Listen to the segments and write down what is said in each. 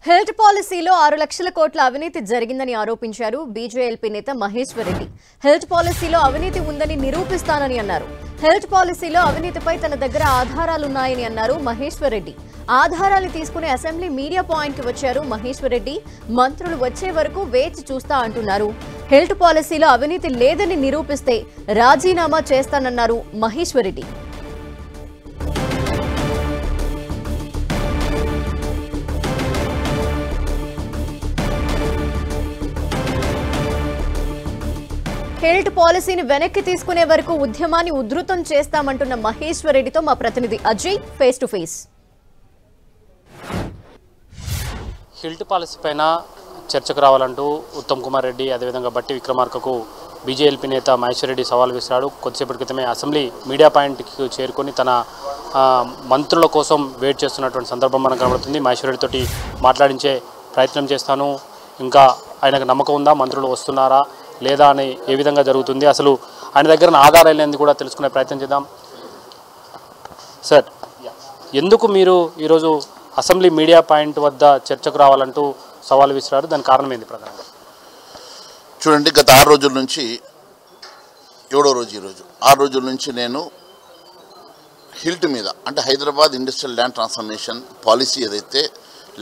Health పాలసీలో 6 లక్షల కోట్ల అవినీతి జరిగిందని ఆరోపించారు బీజేఎల్పీ నేత మహేశ్వర్ రెడ్డి. హెల్త్ పాలసీలో అవినీతి ఉందని నిరూపిస్తానని అన్నారు. హెల్త్ పాలసీలో అవినీతిపై తన దగ్గర ఆధారాలున్నాయని అన్నారు మహేశ్వర్ రెడ్డి. ఆధారాలు తీసుకుని అసెంబ్లీ మీడియా పాయింట్ కి వచ్చారు మహేశ్వర్ రెడ్డి. మంత్రులు వచ్చే వరకు వేచి చూస్తా అంటున్నారు. హెల్త్ పాలసీలో అవినీతి లేదని నిరూపిస్తే రాజీనామా చేస్తానన్నారు మహేశ్వర్ రెడ్డి. హెల్త్ పాలసీని వెనక్కి తీసుకునే వరకు ఉద్యమాన్ని ఉధృతం చేస్తామంటున్న మహేశ్వర్ రెడ్డితో మా ప్రతినిధి Ajay face to face. Health policy పైన చర్చకు రావాలంటూ ఉత్తమ్ కుమార్ రెడ్డి అదేవిధంగా బట్టి విక్రమార్కకు బీజేఎల్పీ నేత మహేశ్వర్ రెడ్డి సవాల్ విసిరాడు. కొద్దిసేపటి క్రితమే అసెంబ్లీ మీడియా పాయింట్కి చేరుకొని తన మంత్రుల కోసం వెయిట్ చేస్తున్నటువంటి సందర్భం మనకు కనబడుతుంది. మహేశ్వర్ రెడ్డితోటి మాట్లాడించే ప్రయత్నం చేస్తాను. ఇంకా ఆయనకు నమ్మకం ఉందా, మంత్రులు వస్తున్నారా లేదా అని ఏ విధంగా జరుగుతుంది, అసలు ఆయన దగ్గర ఆధారాలు ఏంది కూడా తెలుసుకునే ప్రయత్నం చేద్దాం. సార్, ఎందుకు మీరు ఈరోజు అసెంబ్లీ మీడియా పాయింట్ వద్ద చర్చకు రావాలంటూ సవాల్ విసిరారు? దాని కారణం ఏంది ప్రధానంగా? చూడండి, గత 6 రోజుల నుంచి 7వ రోజు ఈరోజు 6 రోజుల నుంచి నేను హిల్ట్ మీద అంటే Hyderabad industrial land transformation policy ఏదైతే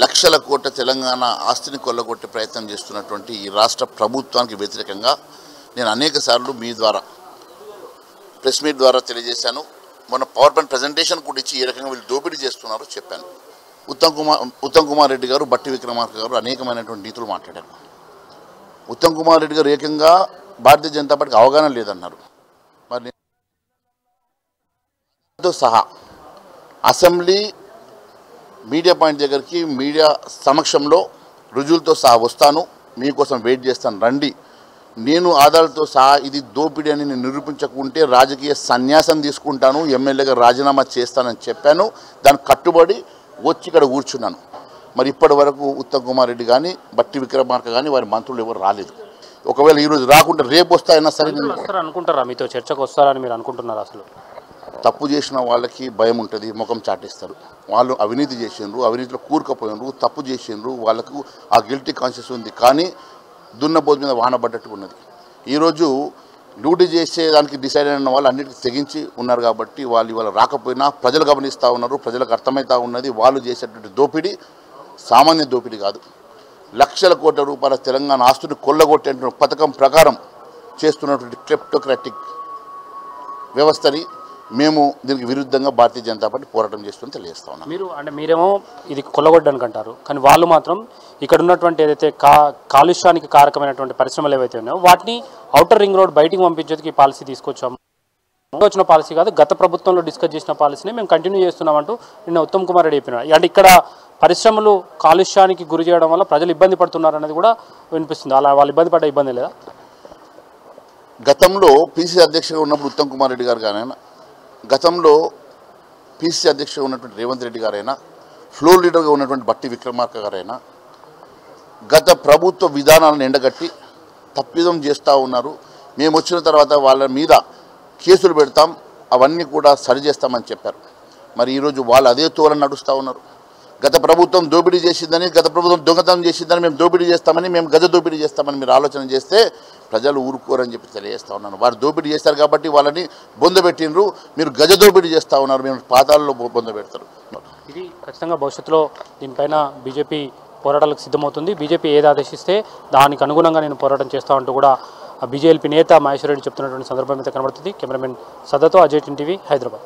లక్షల కోట్ల తెలంగాణ ఆస్తిని కొల్లగొట్టే ప్రయత్నం చేస్తున్నటువంటి ఈ రాష్ట్ర ప్రభుత్వానికి వ్యతిరేకంగా నేను అనేక సార్లు మీ ద్వారా ప్రెస్ మీట్ ద్వారా తెలియజేశాను. మొన్న పవర్ పాయింట్ ప్రజెంటేషన్ కూడా ఇచ్చి ఏ రకంగా వీళ్ళు దోపిడీ చేస్తున్నారో చెప్పాను. ఉత్తమ్ కుమార్ రెడ్డి గారు, బట్టి విక్రమార్క గారు అనేకమైనటువంటి నీతులు మాట్లాడారు. ఉత్తమ్ కుమార్ రెడ్డి గారు ఏకంగా భారతీయ జనతా పార్టీకి అవగాహన లేదన్నారు. మరి సహా అసెంబ్లీ మీడియా పాయింట్ దగ్గరికి మీడియా సమక్షంలో రుజువులతో సహా వస్తాను, మీకోసం వెయిట్ చేస్తాను, రండి, నేను ఆధారాలతో సహా ఇది దోపిడీ అని నేను నిరూపించకుంటే రాజకీయ సన్యాసం తీసుకుంటాను, ఎమ్మెల్యేగా రాజీనామా చేస్తానని చెప్పాను. దానికి కట్టుబడి వచ్చి ఇక్కడ కూర్చున్నాను. మరి ఇప్పటి వరకు ఉత్తమ్ కుమార్ రెడ్డి కానీ బట్టి విక్రమార్క కానీ వారి మంత్రులు ఎవరు రాలేదు. ఒకవేళ ఈరోజు రాకుండా రేపు వస్తాయన్నా సరే అనుకుంటారా, మీతో చర్చకు వస్తారని మీరు అనుకుంటున్నారు? అసలు తప్పు చేసిన వాళ్ళకి భయం ఉంటుంది, ముఖం చాటిస్తారు. వాళ్ళు అవినీతి చేసిండ్రు, అవినీతిలో కూరుకుపోయినరు, తప్పు చేసిండ్రు, వాళ్ళకు ఆ గిల్టీ కాన్షియస్ ఉంది. కానీ దున్నపోతు మీద వానబడ్డట్టు ఉన్నది. ఈరోజు డ్యూటీ చేసేదానికి డిసైడ్ అయిన వాళ్ళు అన్నిటికీ తెగించి ఉన్నారు. కాబట్టి వాళ్ళు ఇవాళ రాకపోయినా ప్రజలు గమనిస్తూ ఉన్నారు, ప్రజలకు అర్థమవుతూ ఉన్నది. వాళ్ళు చేసేటువంటి దోపిడీ సామాన్య దోపిడీ కాదు. లక్షల కోట్ల రూపాయల తెలంగాణ ఆస్తుని కొల్లగొట్టేటువంటి పథకం ప్రకారం చేస్తున్నటువంటి క్లెప్టోక్రాటిక్ వ్యవస్థని మేము దీనికి విరుద్ధంగా భారతీయ జనతా పార్టీ పోరాటం చేస్తుందని తెలియజేస్తా ఉన్నాం. మీరేమో ఇది కొల్లగొట్టడానికి అంటారు, కానీ వాళ్ళు మాత్రం ఇక్కడ ఉన్నటువంటి ఏదైతే కాలుష్యానికి కారకమైనటువంటి పరిశ్రమలు ఏవైతే ఉన్నాయో వాటిని ఔటర్ రింగ్ రోడ్ బయటికి పంపించేందుకు ఈ పాలసీ తీసుకొచ్చాము. వచ్చిన పాలసీ కాదు, గత ప్రభుత్వంలో డిస్కస్ చేసిన పాలసీని మేము కంటిన్యూ చేస్తున్నామంటూ నిన్న ఉత్తమ్ కుమార్ రెడ్డి చెప్పినారు. అంటే ఇక్కడ పరిశ్రమలు కాలుష్యానికి గురి చేయడం వల్ల ప్రజలు ఇబ్బంది పడుతున్నారు అనేది కూడా వినిపిస్తుంది. అలా వాళ్ళు ఇబ్బంది పడ్డ ఇబ్బంది లేదా? గతంలో పిసిసి అధ్యక్షుడిగా ఉన్నప్పుడు ఉత్తమ్ కుమార్ రెడ్డి గారు కానీ, గతంలో పిసిసి అధ్యక్షుడిగా ఉన్నటువంటి రేవంత్ రెడ్డి గారైనా, ఫ్లోర్ లీడర్గా ఉన్నటువంటి బట్టి విక్రమార్క గారైనా గత ప్రభుత్వ విధానాలను ఎండగట్టి తప్పిదం చేస్తూ ఉన్నారు. మేము వచ్చిన తర్వాత వాళ్ళ మీద కేసులు పెడతాం, అవన్నీ కూడా సరిచేస్తామని చెప్పారు. మరి ఈరోజు వాళ్ళు అదే తోలని నడుస్తూ ఉన్నారు. గత ప్రభుత్వం దోపిడీ చేసిందని, గత ప్రభుత్వం దొంగతనం చేసిందని, మేము దోపిడీ చేస్తామని, మేము గజ దోపిడీ చేస్తామని మీరు ఆలోచన చేస్తే ప్రజలు ఊరుకోరని చెప్పి తెలియజేస్తూ ఉన్నాను. వారు దోపిడీ చేస్తారు కాబట్టి వాళ్ళని బొందబెట్టినరు. మీరు గజ దోపిడీ చేస్తూ ఉన్నారు, మేము పాతాలలో బొందబెడతారు. ఇది ఖచ్చితంగా భవిష్యత్తులో దీనిపైన బీజేపీ పోరాటాలకు సిద్ధమవుతుంది. బీజేపీ ఏది ఆదేశిస్తే దానికి అనుగుణంగా నేను పోరాటం చేస్తామంటూ కూడా బీజేపీ నేత మహేశ్వర్ రెడ్డి చెప్తున్నటువంటి సందర్భం అయితే కనబడుతుంది. కెమెరామెన్ సదతో అజయ్ టీవీ హైదరాబాద్.